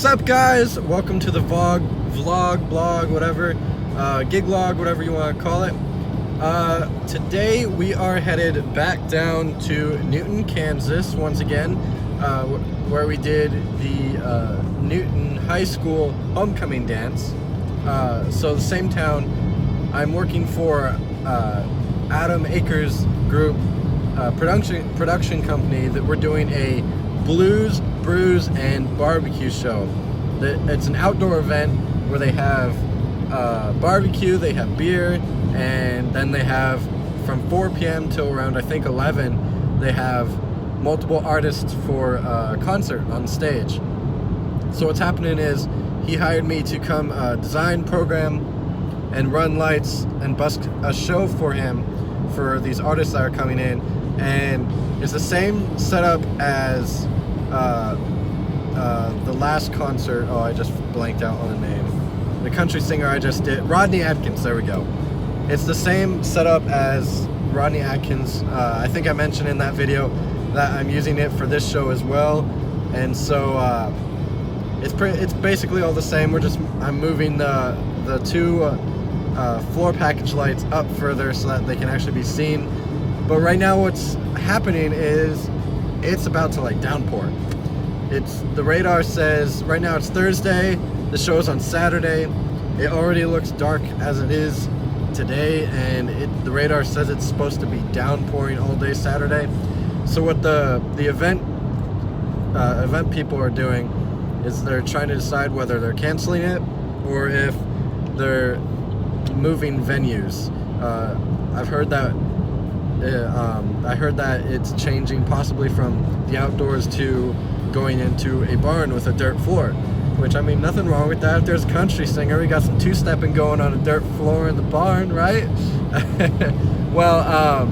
What's up, guys? Welcome to the vlog, whatever, gig log, whatever you want to call it. Today we are headed back down to Newton, Kansas once again, where we did the Newton High School homecoming dance. So the same town. I'm working for Adam Akers Group production company that we're doing a Blues, Brews, and Barbecue show. It's an outdoor event where they have barbecue, they have beer, and then they have from 4 p.m. till around I think 11, they have multiple artists for a concert on stage. So what's happening is he hired me to come design, program, and run lights and busk a show for him for these artists that are coming in, and it's the same setup as the last concert. Oh, I just blanked out on the name. The country singer I just did, Rodney Atkins, there we go. It's the same setup as Rodney Atkins. I think I mentioned in that video that I'm using it for this show as well, and so it's basically all the same. I'm moving the two floor package lights up further so that they can actually be seen. But right now what's happening is it's about to downpour. The radar says right now it's Thursday, the show's on Saturday. It already looks dark as it is today, and the radar says it's supposed to be downpouring all day Saturday. So what the event people are doing is they're trying to decide whether they're canceling it or if they're moving venues. I've heard that it's changing possibly from the outdoors to going into a barn with a dirt floor, which, I mean, nothing wrong with that. If there's a country singer, we got some two-stepping going on a dirt floor in the barn, right? Well,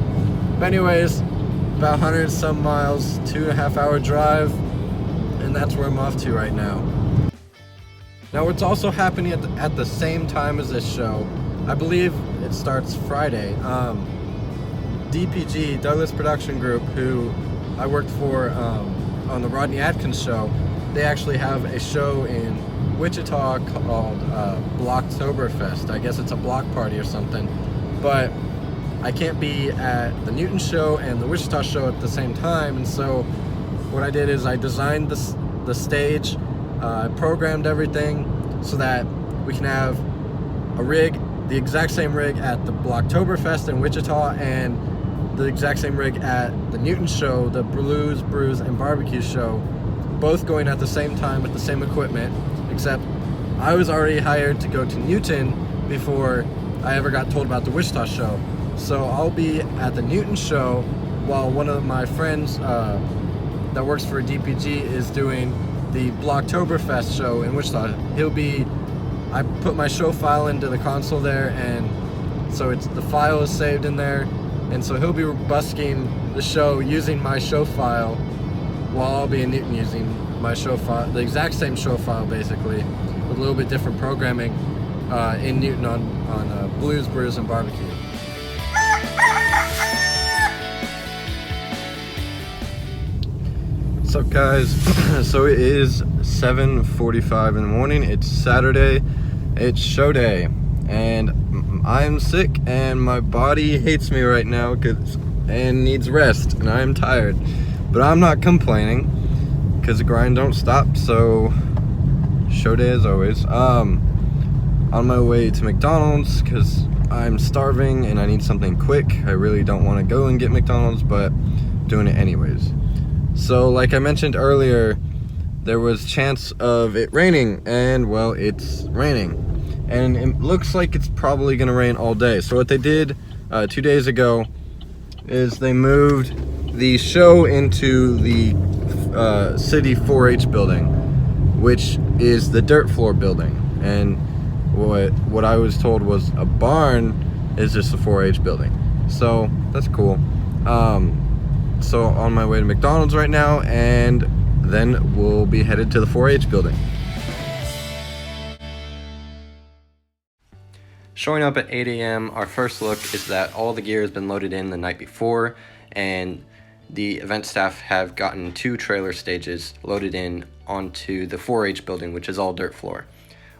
anyways, about 100 some miles, 2.5 hour drive, and that's where I'm off to right now. Now, what's also happening at the same time as this show, I believe it starts Friday. DPG, Douglas Production Group, who I worked for on the Rodney Atkins show, they actually have a show in Wichita called Blocktoberfest. I guess it's a block party or something. But I can't be at the Newton show and the Wichita show at the same time, and so what I did is I designed the stage, I programmed everything so that we can have a rig, the exact same rig at the Blocktoberfest in Wichita, and the exact same rig at the Newton show, the Blues, Brews, and Barbecue show, both going at the same time with the same equipment, except I was already hired to go to Newton before I ever got told about the Wichita show. So I'll be at the Newton show while one of my friends that works for DPG is doing the Blocktoberfest show in Wichita. I put my show file into the console there, and so the file is saved in there, and so he'll be busking the show using my show file while I'll be in Newton using my show file, the exact same show file basically, with a little bit different programming in Newton on Blues, Brews, and Barbecue. What's up, guys? So it is 7:45 in the morning. It's Saturday. It's show day, and I'm sick, and my body hates me right now and needs rest, and I'm tired. But I'm not complaining because the grind don't stop. So show day as always. On my way to McDonald's because I'm starving and I need something quick. I really don't want to go and get McDonald's, but doing it anyways. So like I mentioned earlier, there was chance of it raining, and well, it's raining, and it looks like it's probably gonna rain all day. So what they did 2 days ago is they moved the show into the city 4-H building, which is the dirt floor building, and what I was told was a barn is just a 4-H building. So that's cool. So on my way to McDonald's right now, and then we'll be headed to the 4-H building. Showing up at 8 a.m., our first look is that all the gear has been loaded in the night before, and the event staff have gotten 2 trailer stages loaded in onto the 4-H building, which is all dirt floor.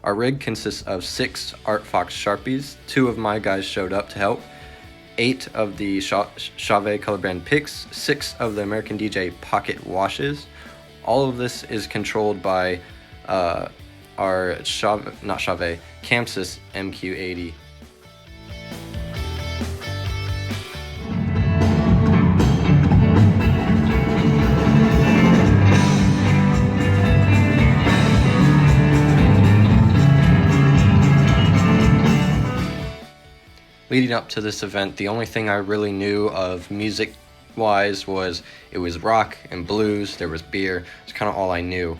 Our rig consists of 6 Art Fox Sharpies, 2 of my guys showed up to help, 8 of the Chauvet color band picks, 6 of the American DJ pocket washes. All of this is controlled by our Camsys MQ80. Leading up to this event, the only thing I really knew of music-wise was it was rock and blues, there was beer. It's kind of all I knew.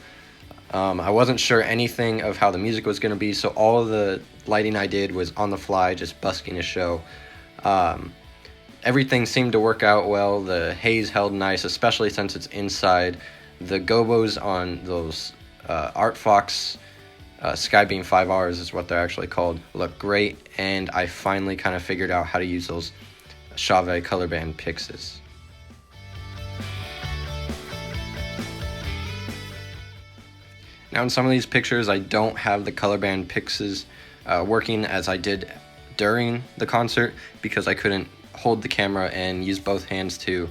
I wasn't sure anything of how the music was going to be, so all of the lighting I did was on the fly, just busking a show. Everything seemed to work out well. The haze held nice, especially since it's inside. The gobos on those Art Fox Skybeam 5Rs is what they're actually called, look great, and I finally kind of figured out how to use those Chauvet color band picks. Now in some of these pictures I don't have the color band picks working as I did during the concert because I couldn't hold the camera and use both hands to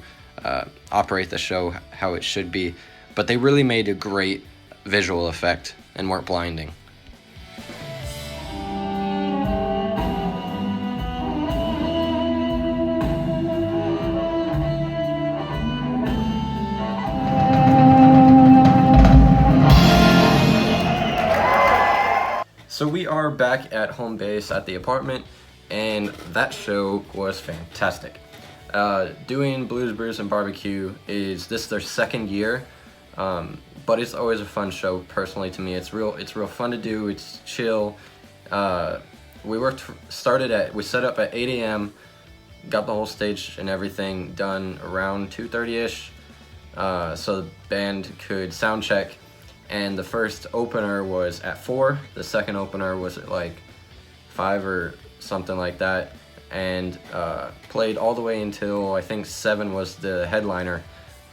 operate the show how it should be, but they really made a great visual effect and weren't blinding. So we are back at home base at the apartment, and that show was fantastic. Doing Blues, Brews, and BBQ is their second year, but it's always a fun show personally to me. It's real fun to do. It's chill. We set up at 8 a.m. Got the whole stage and everything done around 2:30ish, so the band could sound check. And the first opener was at 4, the second opener was at like 5 or something like that, and played all the way until I think 7 was the headliner,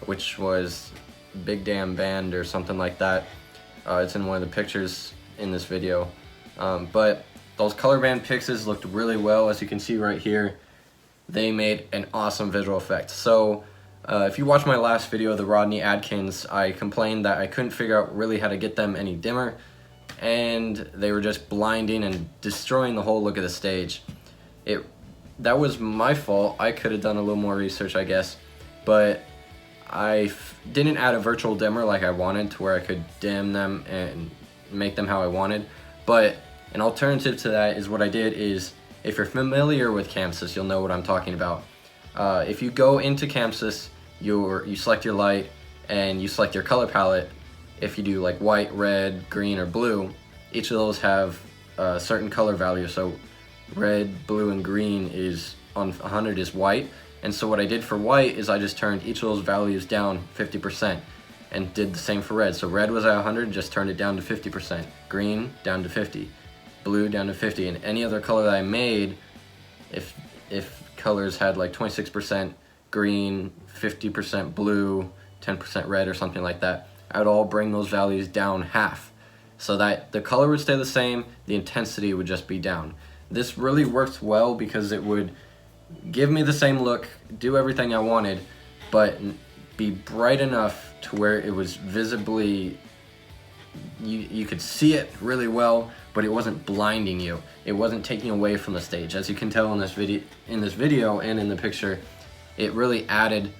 which was Big Damn Band or something like that. It's in one of the pictures in this video. But those color band picks looked really well, as you can see right here. They made an awesome visual effect. So if you watch my last video, the Rodney Adkins, I complained that I couldn't figure out really how to get them any dimmer, and they were just blinding and destroying the whole look of the stage. That was my fault. I could have done a little more research, I guess, but I didn't add a virtual dimmer like I wanted to where I could dim them and make them how I wanted. But an alternative to that is what I did is, if you're familiar with Camsys, you'll know what I'm talking about. If you go into Camsys, you select your light and you select your color palette. If you do like white, red, green, or blue, each of those have a certain color value. So red, blue, and green is on 100 is white. And so what I did for white is I just turned each of those values down 50% and did the same for red. So red was at 100, just turned it down to 50%. Green down to 50, blue down to 50, and any other color that I made, if colors had like 26% green, 50% blue, 10% red, or something like that, I would all bring those values down half so that the color would stay the same, the intensity would just be down. This really worked well because it would give me the same look, do everything I wanted, but be bright enough to where it was visibly, you could see it really well, but it wasn't blinding you. It wasn't taking away from the stage. As you can tell in this video and in the picture, it really added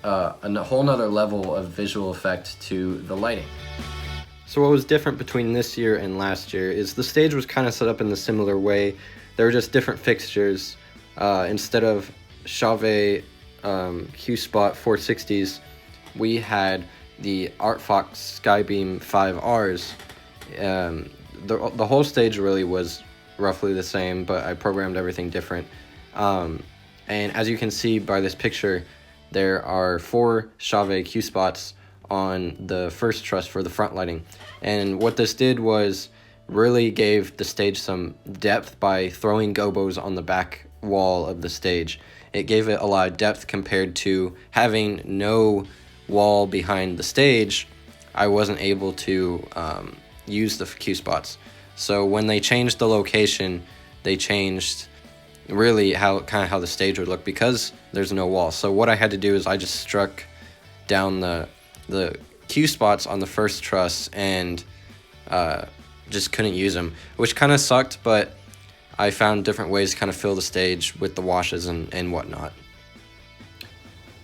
a whole nother level of visual effect to the lighting. So what was different between this year and last year is the stage was kind of set up in the similar way. There were just different fixtures. Instead of Chauvet Q-Spot 460s, we had the Art Fox Skybeam 5Rs. The whole stage really was roughly the same, but I programmed everything different. And as you can see by this picture, there are 4 Chauvet Q-Spots on the first truss for the front lighting. And what this did was really gave the stage some depth by throwing gobos on the back wall of the stage. It gave it a lot of depth compared to having no wall behind the stage. I wasn't able to use the Q spots. So when they changed the location, they changed really how the stage would look, because there's no wall. So what I had to do is I just struck down the Q spots on the first truss and just couldn't use them, which kind of sucked, but I found different ways to kind of fill the stage with the washes and whatnot.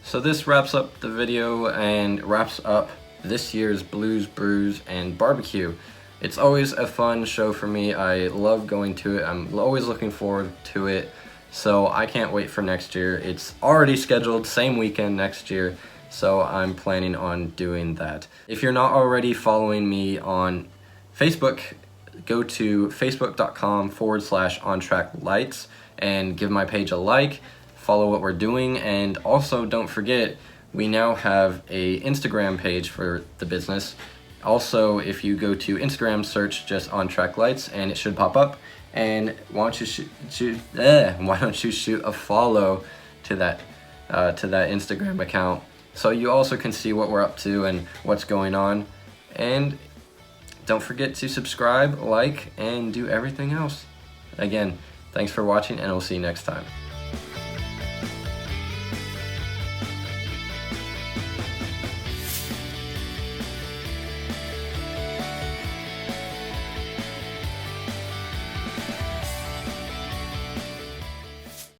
So this wraps up the video and wraps up this year's Blues, Brews, and Barbecue. It's always a fun show for me. I love going to it. I'm always looking forward to it. So I can't wait for next year. It's already scheduled, same weekend next year. So I'm planning on doing that. If you're not already following me on Facebook, go to facebook.com/ontracklights and give my page a like, follow what we're doing, and also don't forget, we now have a Instagram page for the business. Also, if you go to Instagram, search just On Track Lights and it should pop up. And why don't you shoot a follow to that Instagram account, so you also can see what we're up to and what's going on. And don't forget to subscribe, like, and do everything else. Again, thanks for watching, and we'll see you next time.